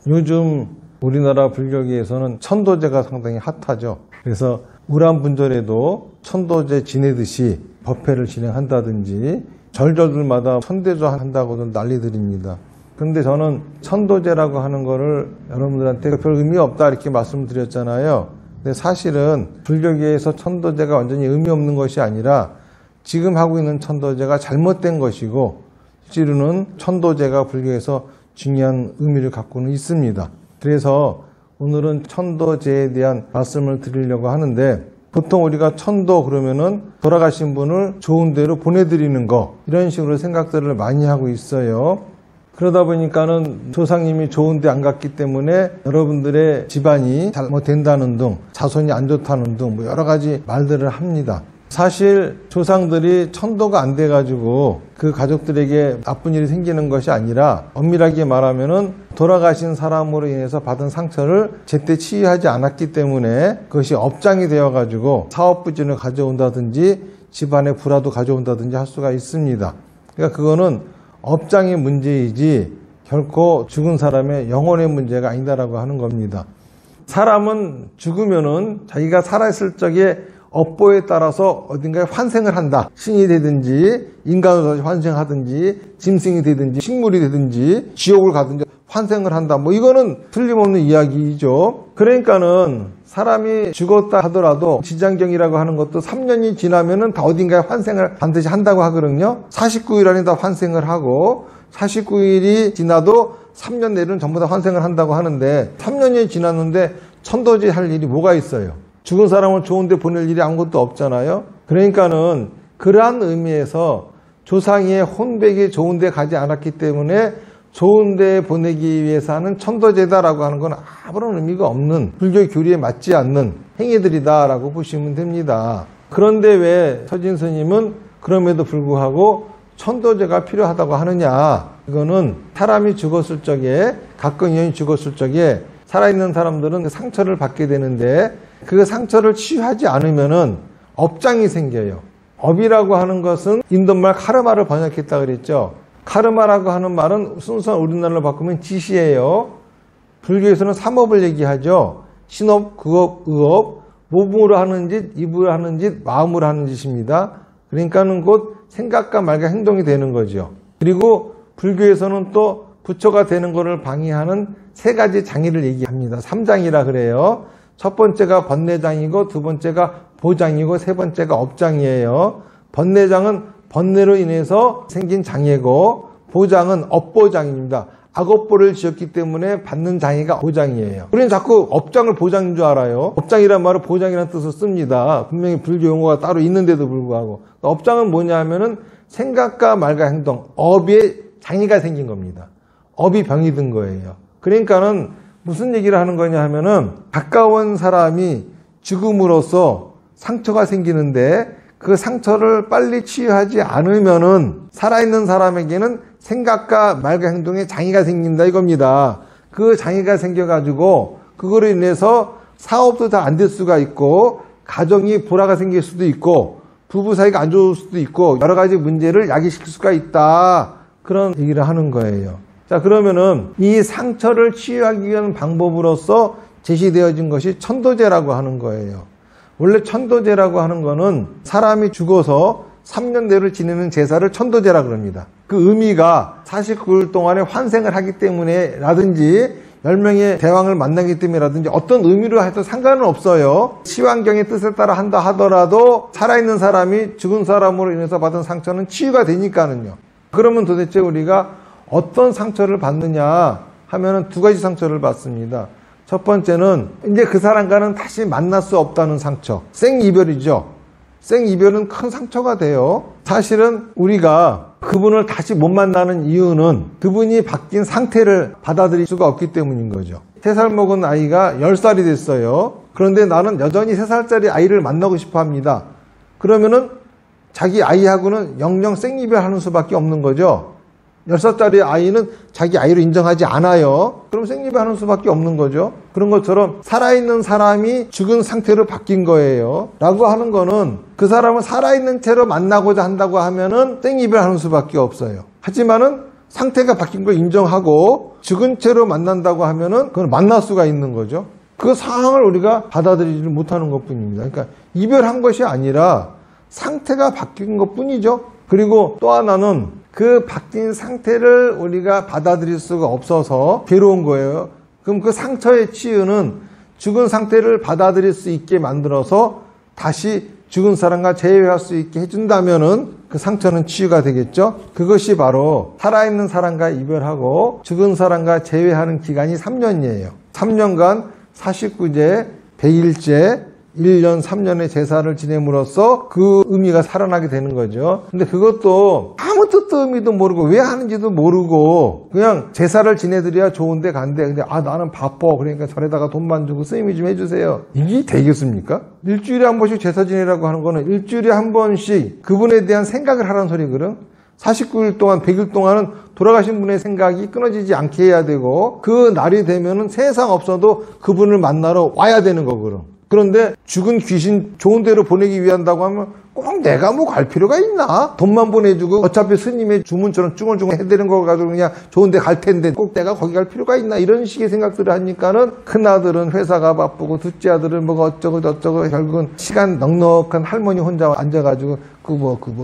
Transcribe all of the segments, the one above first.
요즘 우리나라 불교계에서는 천도제가 상당히 핫하죠. 그래서 우람분절에도 천도제 지내듯이 법회를 진행한다든지 절절들마다 천대조 한다고도 난리들입니다. 그런데 저는 천도제라고 하는 거를 여러분들한테 별 의미 없다 이렇게 말씀드렸잖아요. 근데 사실은 불교계에서 천도제가 완전히 의미 없는 것이 아니라 지금 하고 있는 천도제가 잘못된 것이고 실제로는 천도제가 불교에서 중요한 의미를 갖고는 있습니다. 그래서 오늘은 천도제에 대한 말씀을 드리려고 하는데, 보통 우리가 천도 그러면은 돌아가신 분을 좋은 데로 보내드리는 거, 이런 식으로 생각들을 많이 하고 있어요. 그러다 보니까는 조상님이 좋은 데 안 갔기 때문에 여러분들의 집안이 잘못된다는 등, 자손이 안 좋다는 등 여러 가지 말들을 합니다. 사실 조상들이 천도가 안 돼가지고 그 가족들에게 나쁜 일이 생기는 것이 아니라, 엄밀하게 말하면은 돌아가신 사람으로 인해서 받은 상처를 제때 치유하지 않았기 때문에 그것이 업장이 되어가지고 사업부진을 가져온다든지 집안에 불화도 가져온다든지 할 수가 있습니다. 그러니까 그거는 업장의 문제이지 결코 죽은 사람의 영혼의 문제가 아니다라고 하는 겁니다. 사람은 죽으면은 자기가 살아있을 적에 업보에 따라서 어딘가에 환생을 한다. 신이 되든지 인간으로 환생하든지 짐승이 되든지 식물이 되든지 지옥을 가든지 환생을 한다. 이거는 틀림없는 이야기이죠. 그러니까는 사람이 죽었다 하더라도 지장경이라고 하는 것도 3년이 지나면은 다 어딘가에 환생을 반드시 한다고 하거든요. 49일 안에 다 환생을 하고 49일이 지나도 3년 내로는 전부 다 환생을 한다고 하는데, 3년이 지났는데 천도제 할 일이 뭐가 있어요? 죽은 사람을 좋은 데 보낼 일이 아무것도 없잖아요. 그러니까는 그러한 의미에서 조상의 혼백이 좋은 데 가지 않았기 때문에 좋은 데 보내기 위해서 하는 천도제다라고 하는 건 아무런 의미가 없는, 불교 교리에 맞지 않는 행위들이다라고 보시면 됩니다. 그런데 왜 서진 스님은 그럼에도 불구하고 천도제가 필요하다고 하느냐? 이거는 사람이 죽었을 적에, 가끔 인연이 죽었을 적에 살아있는 사람들은 상처를 받게 되는데, 그 상처를 치유하지 않으면은 업장이 생겨요. 업이라고 하는 것은 인도말 카르마를 번역했다 그랬죠. 카르마라고 하는 말은 순수한 우리나라로 바꾸면 지시예요. 불교에서는 삼업을 얘기하죠. 신업, 구업, 의업, 몸으로 하는 짓, 입으로 하는 짓, 마음으로 하는 짓입니다. 그러니까는 곧 생각과 말과 행동이 되는 거죠. 그리고 불교에서는 또 부처가 되는 것을 방해하는 세 가지 장애를 얘기합니다. 3장이라 그래요. 첫 번째가 번뇌장이고, 두 번째가 보장이고, 세 번째가 업장이에요. 번뇌장은 번뇌로 인해서 생긴 장애고, 보장은 업보장입니다. 악업보를 지었기 때문에 받는 장애가 보장이에요. 우리는 자꾸 업장을 보장인 줄 알아요. 업장이란 말은 보장이라는 뜻을 씁니다. 분명히 불교 용어가 따로 있는데도 불구하고. 업장은 뭐냐 하면은 생각과 말과 행동, 업에 장애가 생긴 겁니다. 업이 병이 든 거예요. 그러니까는 무슨 얘기를 하는 거냐 하면은, 가까운 사람이 죽음으로써 상처가 생기는데 그 상처를 빨리 치유하지 않으면은 살아있는 사람에게는 생각과 말과 행동에 장애가 생긴다 이겁니다. 그 장애가 생겨가지고 그거로 인해서 사업도 다 안 될 수가 있고, 가정이 불화가 생길 수도 있고, 부부 사이가 안 좋을 수도 있고, 여러 가지 문제를 야기시킬 수가 있다. 그런 얘기를 하는 거예요. 자, 그러면은 이 상처를 치유하기 위한 방법으로서 제시되어진 것이 천도제라고 하는 거예요. 원래 천도제라고 하는 거는 사람이 죽어서 3년 내로 지내는 제사를 천도제라고 합니다. 그 의미가 49일 동안에 환생을 하기 때문에 라든지 10명의 대왕을 만나기 때문이라든지 어떤 의미로 해도 상관은 없어요. 시황경의 뜻에 따라 한다 하더라도 살아있는 사람이 죽은 사람으로 인해서 받은 상처는 치유가 되니까는요. 그러면 도대체 우리가 어떤 상처를 받느냐 하면은 두 가지 상처를 받습니다. 첫 번째는 이제 그 사람과는 다시 만날 수 없다는 상처. 생이별이죠. 생이별은 큰 상처가 돼요. 사실은 우리가 그분을 다시 못 만나는 이유는 그분이 바뀐 상태를 받아들일 수가 없기 때문인 거죠. 3살 먹은 아이가 10살이 됐어요. 그런데 나는 여전히 3살짜리 아이를 만나고 싶어 합니다. 그러면은 자기 아이하고는 영영 생이별하는 수밖에 없는 거죠. 10살짜리 아이는 자기 아이로 인정하지 않아요. 그럼 생리배하는 수밖에 없는 거죠. 그런 것처럼 살아있는 사람이 죽은 상태로 바뀐 거예요. 라고 하는 거는 그 사람을 살아있는 채로 만나고자 한다고 하면은 생리배하는 수밖에 없어요. 하지만은 상태가 바뀐 걸 인정하고 죽은 채로 만난다고 하면은 그걸 만날 수가 있는 거죠. 그 상황을 우리가 받아들이지 못하는 것뿐입니다. 그러니까 이별한 것이 아니라 상태가 바뀐 것뿐이죠. 그리고 또 하나는 그 바뀐 상태를 우리가 받아들일 수가 없어서 괴로운 거예요. 그럼 그 상처의 치유는 죽은 상태를 받아들일 수 있게 만들어서 다시 죽은 사람과 재회할 수 있게 해준다면은 그 상처는 치유가 되겠죠. 그것이 바로 살아있는 사람과 이별하고 죽은 사람과 재회하는 기간이 3년이에요. 3년간 49제, 100일제, 1년, 3년의 제사를 지냄으로써 그 의미가 살아나게 되는 거죠. 근데 그것도 아무 뜻도 의미도 모르고 왜 하는지도 모르고 그냥 제사를 지내드려야 좋은데 간대. 근데 나는 바빠. 그러니까 절에다가 돈만 주고 스님이 좀 해주세요. 이게 되겠습니까? 일주일에 한 번씩 제사 지내라고 하는 거는 일주일에 한 번씩 그분에 대한 생각을 하라는 소리거든. 49일 동안 100일 동안은 돌아가신 분의 생각이 끊어지지 않게 해야 되고 그 날이 되면은 세상 없어도 그분을 만나러 와야 되는 거거든. 그런데 죽은 귀신 좋은 데로 보내기 위한다고 하면 꼭 내가 뭐 갈 필요가 있나? 돈만 보내주고 어차피 스님의 주문처럼 쭈글쭈글 해드리는 거 가지고 그냥 좋은 데 갈 텐데 꼭 내가 거기 갈 필요가 있나? 이런 식의 생각들을 하니까는 큰아들은 회사가 바쁘고 둘째 아들은 뭐가 어쩌고 저쩌고 결국은 시간 넉넉한 할머니 혼자 앉아가지고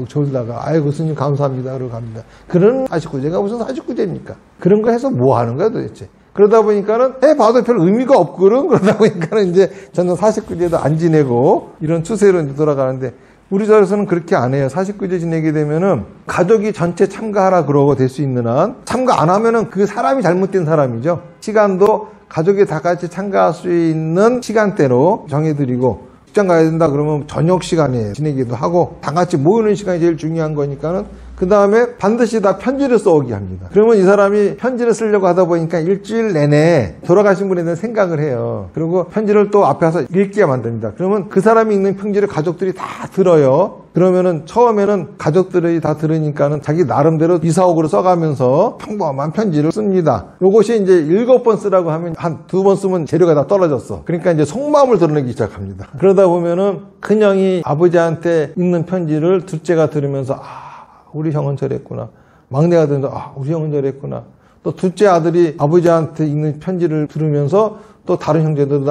졸다가 아이고 스님 감사합니다 그러고 갑니다. 그런 49제가 무슨 49제입니까? 그런 거 해서 뭐 하는 거야 도대체? 그러다 보니까는 해봐도 별 의미가 없거든. 그러다 보니까는 이제 저는 49제도 안 지내고 이런 추세로 이제 돌아가는데 우리 절에서는 그렇게 안 해요. 49제 지내게 되면은 가족이 전체 참가하라 그러고 될 수 있는 한 참가 안 하면은 그 사람이 잘못된 사람이죠. 시간도 가족이 다 같이 참가할 수 있는 시간대로 정해드리고 직장 가야 된다 그러면 저녁 시간에 지내기도 하고 다 같이 모이는 시간이 제일 중요한 거니까는 그 다음에 반드시 다 편지를 써오게 합니다. 그러면 이 사람이 편지를 쓰려고 하다 보니까 일주일 내내 돌아가신 분에 대한 생각을 해요. 그리고 편지를 또 앞에 와서 읽게 만듭니다. 그러면 그 사람이 읽는 편지를 가족들이 다 들어요. 그러면은 처음에는 가족들이 다 들으니까는 자기 나름대로 이사옥으로 써가면서 평범한 편지를 씁니다. 요것이 이제 7번 쓰라고 하면 한 2번 쓰면 재료가 다 떨어졌어. 그러니까 이제 속마음을 드러내기 시작합니다. 그러다 보면은 큰형이 아버지한테 읽는 편지를 둘째가 들으면서 우리 형은 저랬구나. 막내가 들으면서 우리 형은 저랬구나. 또 둘째 아들이 아버지한테 읽는 편지를 들으면서 또 다른 형제들도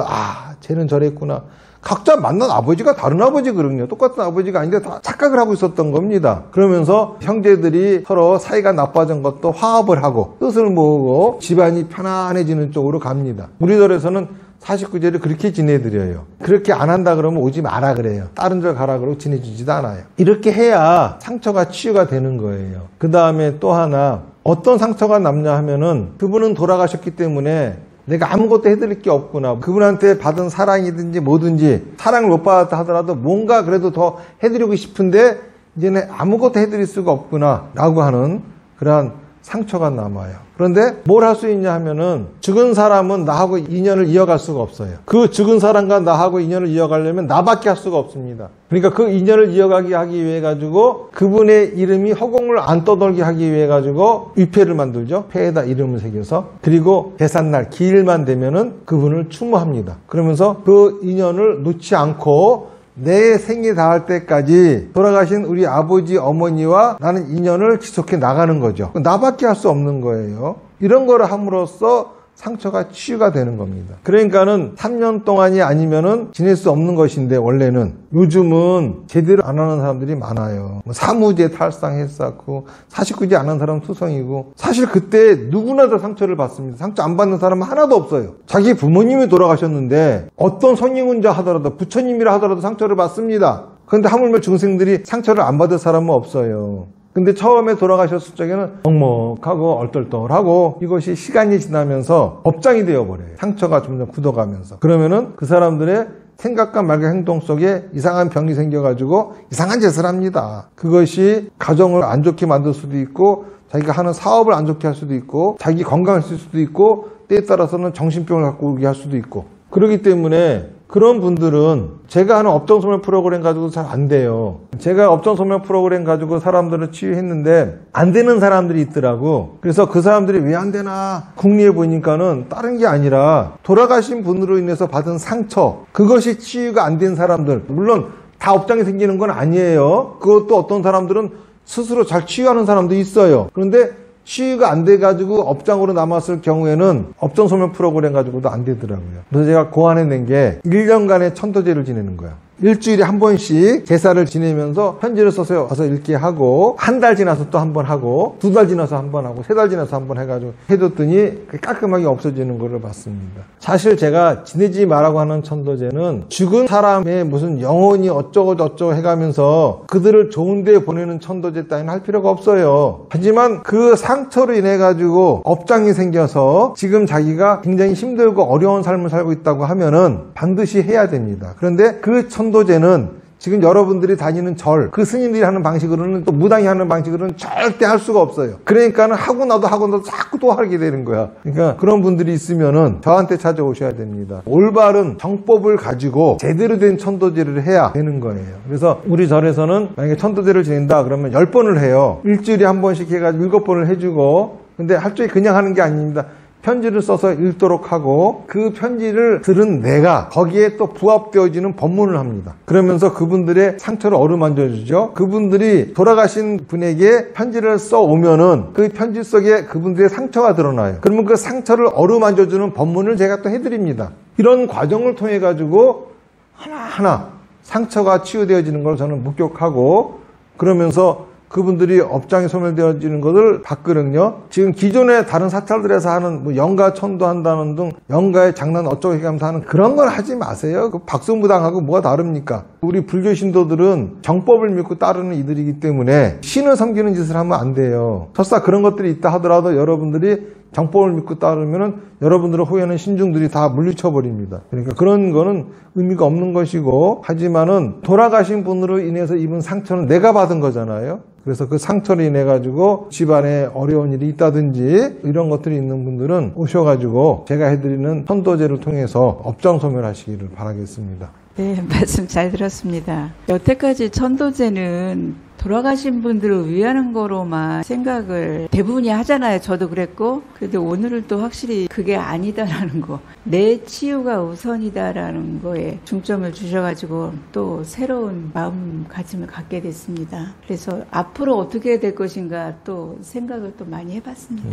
쟤는 저랬구나. 각자 만난 아버지가 다른 아버지거든요. 똑같은 아버지가 아닌데 다 착각을 하고 있었던 겁니다. 그러면서 형제들이 서로 사이가 나빠진 것도 화합을 하고 뜻을 모으고 집안이 편안해지는 쪽으로 갑니다. 우리 절에서는 49제를 그렇게 지내드려요. 그렇게 안 한다 그러면 오지 마라 그래요. 다른 절 가라 그러고 지내주지도 않아요. 이렇게 해야 상처가 치유가 되는 거예요. 그 다음에 또 하나 어떤 상처가 남냐 하면은 그분은 돌아가셨기 때문에 내가 아무것도 해드릴 게 없구나. 그분한테 받은 사랑이든지 뭐든지 사랑을 못 받았다 하더라도 뭔가 그래도 더 해드리고 싶은데 이제는 아무것도 해드릴 수가 없구나 라고 하는 그러한 상처가 남아요. 그런데 뭘 할 수 있냐 하면은 죽은 사람은 나하고 인연을 이어갈 수가 없어요. 그 죽은 사람과 나하고 인연을 이어가려면 나밖에 할 수가 없습니다. 그러니까 그 인연을 이어가게 하기 위해 가지고 그분의 이름이 허공을 안 떠돌게 하기 위해 가지고 위패를 만들죠. 패에다 이름을 새겨서 그리고 계산날 기일만 되면은 그분을 추모합니다. 그러면서 그 인연을 놓지 않고 내 생이 닿을 때까지 돌아가신 우리 아버지, 어머니와 나는 인연을 지속해 나가는 거죠. 나밖에 할 수 없는 거예요. 이런 거를 함으로써 상처가 치유가 되는 겁니다. 그러니까는 3년 동안이 아니면은 지낼 수 없는 것인데 원래는 요즘은 제대로 안 하는 사람들이 많아요. 사무제 탈상했었고 49제 안 하는 사람은 투성이고 사실 그때 누구나 다 상처를 받습니다. 상처 안 받는 사람은 하나도 없어요. 자기 부모님이 돌아가셨는데 어떤 성인군자 하더라도 부처님이라 하더라도 상처를 받습니다. 그런데 하물며 중생들이 상처를 안 받을 사람은 없어요. 근데 처음에 돌아가셨을 적에는 먹먹하고 얼떨떨하고 이것이 시간이 지나면서 업장이 되어버려요. 상처가 점점 굳어가면서. 그러면은 그 사람들의 생각과 말과 행동 속에 이상한 병이 생겨가지고 이상한 짓을 합니다. 그것이 가정을 안 좋게 만들 수도 있고 자기가 하는 사업을 안 좋게 할 수도 있고 자기 건강을 쓸 수도 있고 때에 따라서는 정신병을 갖고 오게 할 수도 있고 그렇기 때문에 그런 분들은 제가 하는 업종소멸 프로그램 가지고 잘 안 돼요. 제가 업종소멸 프로그램 가지고 사람들을 치유했는데 안 되는 사람들이 있더라고. 그래서 그 사람들이 왜 안 되나 궁리해 보니까는 다른 게 아니라 돌아가신 분으로 인해서 받은 상처 그것이 치유가 안 된 사람들 물론 다 업장이 생기는 건 아니에요. 그것도 어떤 사람들은 스스로 잘 치유하는 사람도 있어요. 그런데 시유가 안 돼가지고 업장으로 남았을 경우에는 업장 소멸 프로그램 가지고도 안 되더라고요. 그래서 제가 고안해낸 게 1년간의 천도제를 지내는 거예요. 일주일에 한 번씩 제사를 지내면서 편지를 써서 와서 읽게 하고, 한 달 지나서 또 한 번 하고, 2달 지나서 한 번 하고, 3달 지나서 한 번 해가지고 해뒀더니 깔끔하게 없어지는 것을 봤습니다. 사실 제가 지내지 말라고 하는 천도제는 죽은 사람의 무슨 영혼이 어쩌고 저쩌고 해가면서 그들을 좋은 데 보내는 천도제 따위는 할 필요가 없어요. 하지만 그 상처로 인해 가지고 업장이 생겨서 지금 자기가 굉장히 힘들고 어려운 삶을 살고 있다고 하면은 반드시 해야 됩니다. 그런데 그 천도제는 지금 여러분들이 다니는 절, 그 스님들이 하는 방식으로는, 또 무당이 하는 방식으로는 절대 할 수가 없어요. 그러니까는 하고 나도 자꾸 또 하게 되는 거야. 그러니까 그런 분들이 있으면은 저한테 찾아오셔야 됩니다. 올바른 정법을 가지고 제대로 된 천도제를 해야 되는 거예요. 그래서 우리 절에서는 만약에 천도제를 지낸다 그러면 10번을 해요. 일주일에 한 번씩 해가지고 7번을 해주고, 근데 할 적이 그냥 하는 게 아닙니다. 편지를 써서 읽도록 하고, 그 편지를 들은 내가 거기에 또 부합되어지는 법문을 합니다. 그러면서 그분들의 상처를 어루만져 주죠. 그분들이 돌아가신 분에게 편지를 써오면은 그 편지 속에 그분들의 상처가 드러나요. 그러면 그 상처를 어루만져 주는 법문을 제가 또 해드립니다. 이런 과정을 통해 가지고 하나하나 상처가 치유되어지는 걸 저는 목격하고, 그러면서 그분들이 업장이 소멸되어지는 것을 봤거든요. 지금 기존의 다른 사찰들에서 하는 뭐 영가 천도한다는 등 영가의 장난 어쩌고 해가면서 하는 그런 걸 하지 마세요. 그 박수무당하고 뭐가 다릅니까? 우리 불교 신도들은 정법을 믿고 따르는 이들이기 때문에 신을 섬기는 짓을 하면 안 돼요. 설사 그런 것들이 있다 하더라도 여러분들이 정법을 믿고 따르면은 여러분들을 호위하는 신중들이 다 물리쳐버립니다. 그러니까 그런 거는 의미가 없는 것이고, 하지만은 돌아가신 분으로 인해서 입은 상처는 내가 받은 거잖아요. 그래서 그 상처로 인해 가지고 집안에 어려운 일이 있다든지 이런 것들이 있는 분들은 오셔가지고 제가 해드리는 천도제를 통해서 업장 소멸하시기를 바라겠습니다. 네, 말씀 잘 들었습니다. 여태까지 천도제는 돌아가신 분들을 위하는 거로만 생각을 대부분이 하잖아요. 저도 그랬고. 그런데 오늘은 또 확실히 그게 아니다라는 거, 내 치유가 우선이다라는 거에 중점을 주셔가지고 또 새로운 마음가짐을 갖게 됐습니다. 그래서 앞으로 어떻게 될 것인가 또 생각을 또 많이 해봤습니다.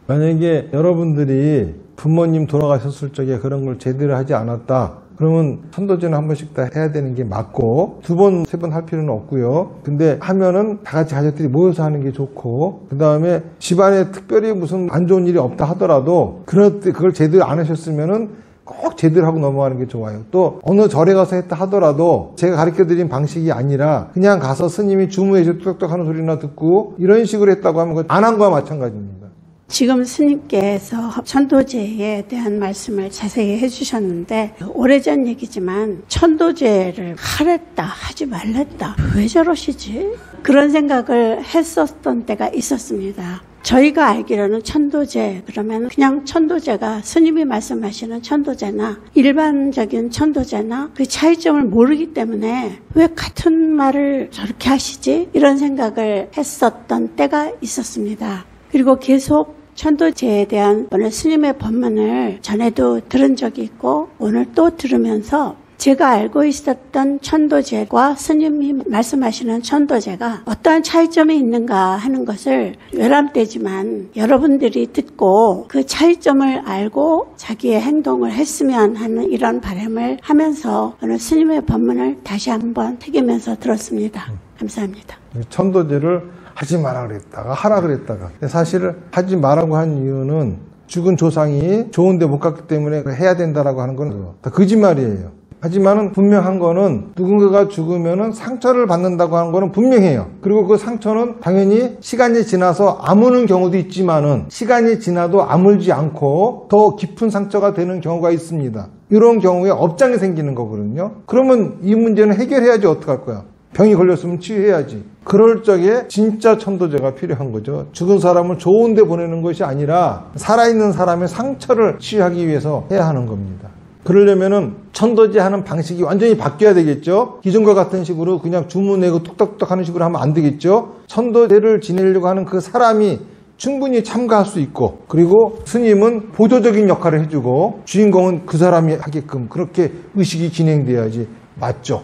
만약에 여러분들이 부모님 돌아가셨을 적에 그런 걸 제대로 하지 않았다, 그러면 천도제는 한 번씩 다 해야 되는 게 맞고, 2번, 3번 할 필요는 없고요. 근데 하면은 다 같이 가족들이 모여서 하는 게 좋고, 그 다음에 집안에 특별히 무슨 안 좋은 일이 없다 하더라도 그걸 제대로 안 하셨으면은 꼭 제대로 하고 넘어가는 게 좋아요. 또 어느 절에 가서 했다 하더라도 제가 가르쳐드린 방식이 아니라 그냥 가서 스님이 주무해서 뚝뚝 하는 소리나 듣고 이런 식으로 했다고 하면 안 한 거와 마찬가지입니다. 지금 스님께서 천도제에 대한 말씀을 자세히 해주셨는데, 오래전 얘기지만 천도제를 하랬다 하지 말랬다, 왜 저러시지? 그런 생각을 했었던 때가 있었습니다. 저희가 알기로는 천도제 그러면 그냥 천도제가 스님이 말씀하시는 천도제나 일반적인 천도제나 그 차이점을 모르기 때문에 왜 같은 말을 저렇게 하시지? 이런 생각을 했었던 때가 있었습니다. 그리고 계속 천도제에 대한 오늘 스님의 법문을 전에도 들은 적이 있고, 오늘 또 들으면서 제가 알고 있었던 천도제와 스님이 말씀하시는 천도제가 어떠한 차이점이 있는가 하는 것을 외람되지만 여러분들이 듣고 그 차이점을 알고 자기의 행동을 했으면 하는 이런 바람을 하면서 오늘 스님의 법문을 다시 한번 새기면서 들었습니다. 감사합니다. 천도제를 하지 마라 그랬다가 하라 그랬다가, 사실 하지 말라고 한 이유는 죽은 조상이 좋은데 못 갔기 때문에 해야 된다라고 하는 건 다 거짓말이에요. 하지만은 분명한 거는 누군가가 죽으면은 상처를 받는다고 하는 거는 분명해요. 그리고 그 상처는 당연히 시간이 지나서 아무는 경우도 있지만은 시간이 지나도 아물지 않고 더 깊은 상처가 되는 경우가 있습니다. 이런 경우에 업장이 생기는 거거든요. 그러면 이 문제는 해결해야지 어떡할 거야. 병이 걸렸으면 치유해야지. 그럴 적에 진짜 천도제가 필요한 거죠. 죽은 사람을 좋은 데 보내는 것이 아니라 살아있는 사람의 상처를 치유하기 위해서 해야 하는 겁니다. 그러려면은 천도제 하는 방식이 완전히 바뀌어야 되겠죠. 기존과 같은 식으로 그냥 주문 내고 뚝딱뚝딱 하는 식으로 하면 안 되겠죠. 천도제를 지내려고 하는 그 사람이 충분히 참가할 수 있고, 그리고 스님은 보조적인 역할을 해주고 주인공은 그 사람이 하게끔 그렇게 의식이 진행돼야지 맞죠.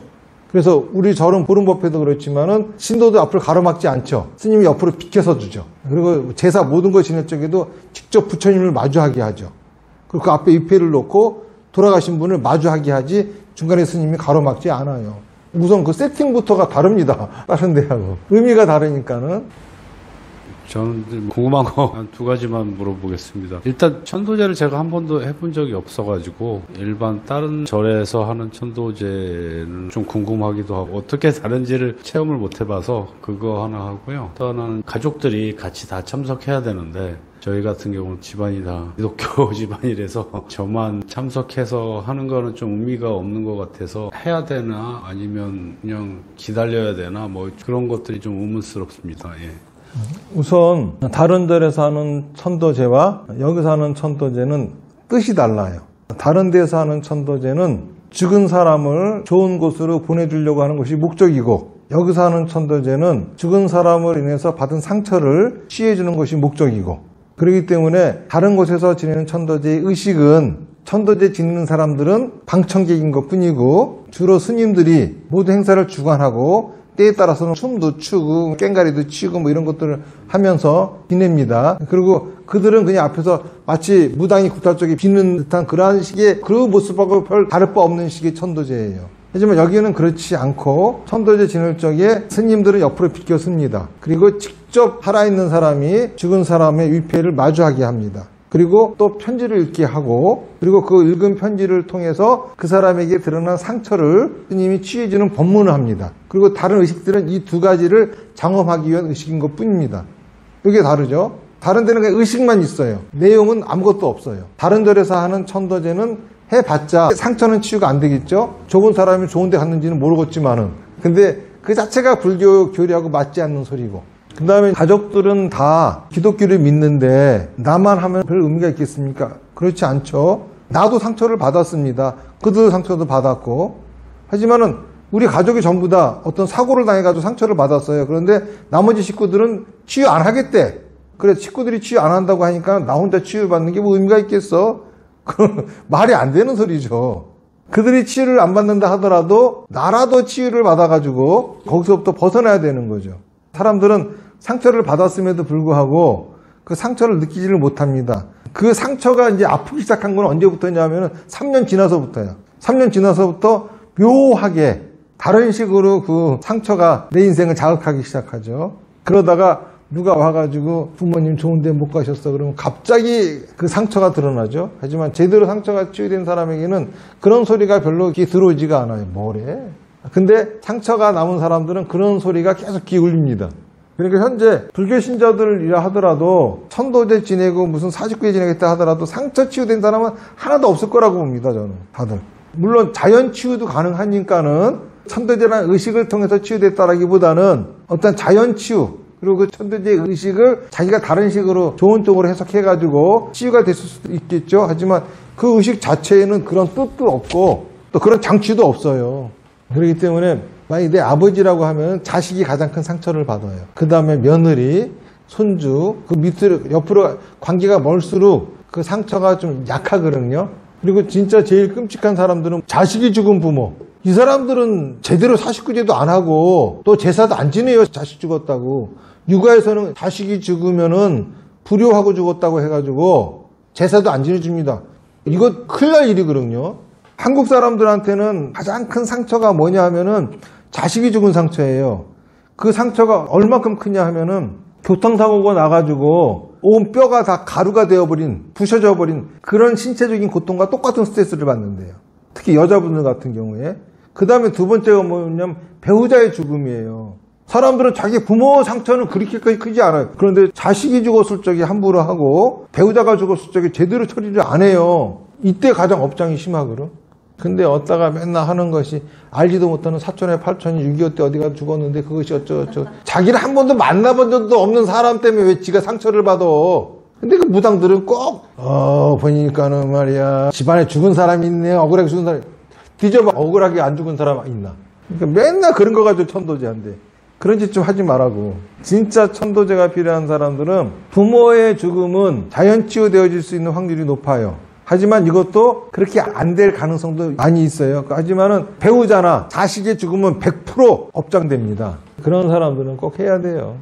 그래서 우리 절은 보름법회도 그렇지만은 신도도 앞을 가로막지 않죠. 스님이 옆으로 비켜서 주죠. 그리고 제사 모든 거 지낼 적에도 직접 부처님을 마주하게 하죠. 그리고 그 앞에 위패를 놓고 돌아가신 분을 마주하게 하지 중간에 스님이 가로막지 않아요. 우선 그 세팅부터가 다릅니다. 다른 데하고. 의미가 다르니까는. 저는 궁금한 거 한 두 가지만 물어보겠습니다. 일단 천도제를 제가 한 번도 해본 적이 없어가지고 일반 다른 절에서 하는 천도제는 좀 궁금하기도 하고 어떻게 다른지를 체험을 못 해봐서 그거 하나 하고요. 또 하나는 가족들이 같이 다 참석해야 되는데 저희 같은 경우는 집안이 다 기독교 집안이라서 저만 참석해서 하는 거는 좀 의미가 없는 것 같아서 해야 되나 아니면 그냥 기다려야 되나 뭐 그런 것들이 좀 의문스럽습니다. 예. 우선 다른 절에서 하는 천도제와 여기서 하는 천도제는 뜻이 달라요. 다른 데서 하는 천도제는 죽은 사람을 좋은 곳으로 보내주려고 하는 것이 목적이고 여기서 하는 천도제는 죽은 사람을 인해서 받은 상처를 치유해주는 것이 목적이고 그렇기 때문에 다른 곳에서 지내는 천도제의 의식은 천도제 지내는 사람들은 방청객인 것뿐이고 주로 스님들이 모든 행사를 주관하고 때에 따라서는 춤도 추고 꽹가리도 치고 뭐 이런 것들을 하면서 지냅니다. 그리고 그들은 그냥 앞에서 마치 무당이 구타 쪽에 비는 듯한 그러한 식의 그 모습하고 별 다를 바 없는 식의 천도제예요. 하지만 여기는 그렇지 않고 천도제 지낼 적에 스님들은 옆으로 비켜섭니다. 그리고 직접 살아있는 사람이 죽은 사람의 위패를 마주하게 합니다. 그리고 또 편지를 읽게 하고 그리고 그 읽은 편지를 통해서 그 사람에게 드러난 상처를 스님이 치유해주는 법문을 합니다. 그리고 다른 의식들은 이 두 가지를 장엄하기 위한 의식인 것뿐입니다. 이게 다르죠? 다른 데는 그냥 의식만 있어요. 내용은 아무것도 없어요. 다른 절에서 하는 천도제는 해봤자 상처는 치유가 안 되겠죠? 좋은 사람이 좋은 데 갔는지는 모르겠지만은 근데 그 자체가 불교 교리하고 맞지 않는 소리고 그 다음에 가족들은 다 기독교를 믿는데 나만 하면 별 의미가 있겠습니까? 그렇지 않죠. 나도 상처를 받았습니다. 그들도 상처도 받았고 하지만은 우리 가족이 전부 다 어떤 사고를 당해가지고 상처를 받았어요. 그런데 나머지 식구들은 치유 안 하겠대. 그래 식구들이 치유 안 한다고 하니까 나 혼자 치유받는 게 뭐 의미가 있겠어? 말이 안 되는 소리죠. 그들이 치유를 안 받는다 하더라도 나라도 치유를 받아가지고 거기서부터 벗어나야 되는 거죠. 사람들은 상처를 받았음에도 불구하고 그 상처를 느끼지를 못합니다. 그 상처가 이제 아프기 시작한 건 언제부터냐면 3년 지나서부터요. 3년 지나서부터 묘하게 다른 식으로 그 상처가 내 인생을 자극하기 시작하죠. 그러다가 누가 와가지고 부모님 좋은 데 못 가셨어 그러면 갑자기 그 상처가 드러나죠. 하지만 제대로 상처가 치유된 사람에게는 그런 소리가 별로 귀에 들어오지가 않아요. 뭐래? 근데 상처가 남은 사람들은 그런 소리가 계속 귀에 울립니다. 그러니까 현재 불교 신자들이라 하더라도 천도제 지내고 무슨 49회 지내겠다 하더라도 상처 치유된 사람은 하나도 없을 거라고 봅니다. 저는 다들. 물론 자연 치유도 가능하니까는 천도제라는 의식을 통해서 치유됐다라기보다는 어떤 자연 치유 그리고 그 천도제의 의식을 자기가 다른 식으로 좋은 쪽으로 해석해가지고 치유가 됐을 수도 있겠죠. 하지만 그 의식 자체에는 그런 뜻도 없고 또 그런 장치도 없어요. 그렇기 때문에 만약에 내 아버지라고 하면 자식이 가장 큰 상처를 받아요. 그 다음에 며느리, 손주, 그 밑으로 옆으로 관계가 멀수록 그 상처가 좀 약하거든요. 그리고 진짜 제일 끔찍한 사람들은 자식이 죽은 부모. 이 사람들은 제대로 사십구제도 안 하고 또 제사도 안 지내요. 자식 죽었다고. 육아에서는 자식이 죽으면은 불효하고 죽었다고 해가지고 제사도 안 지내줍니다. 이거 큰일 날 일이거든요. 한국 사람들한테는 가장 큰 상처가 뭐냐 하면은 자식이 죽은 상처예요. 그 상처가 얼마큼 크냐 하면은 교통사고가 나가지고 온 뼈가 다 가루가 되어버린, 부셔져 버린 그런 신체적인 고통과 똑같은 스트레스를 받는데요. 특히 여자분들 같은 경우에. 그 다음에 두 번째가 뭐냐면 배우자의 죽음이에요. 사람들은 자기 부모 상처는 그렇게까지 크지 않아요. 그런데 자식이 죽었을 적에 함부로 하고 배우자가 죽었을 적에 제대로 처리를 안 해요. 이때 가장 업장이 심하거든. 근데 어디다가 맨날 하는 것이 알지도 못하는 사촌의 팔촌이 6.25 때 어디가 죽었는데 그것이 어쩌고저쩌고. 자기를 한 번도 만나본 적도 없는 사람 때문에 왜 지가 상처를 받아. 근데 그 무당들은 꼭 보니까는 말이야 집안에 죽은 사람이 있네. 억울하게 죽은 사람이. 뒤져봐 억울하게 안 죽은 사람 있나. 그러니까 맨날 그런 거 가지고 천도제 한대. 그런 짓 좀 하지 말라고. 진짜 천도제가 필요한 사람들은 부모의 죽음은 자연치유되어질 수 있는 확률이 높아요. 하지만 이것도 그렇게 안 될 가능성도 많이 있어요. 하지만은 배우자나 자식이 죽으면 100% 업장됩니다. 그런 사람들은 꼭 해야 돼요.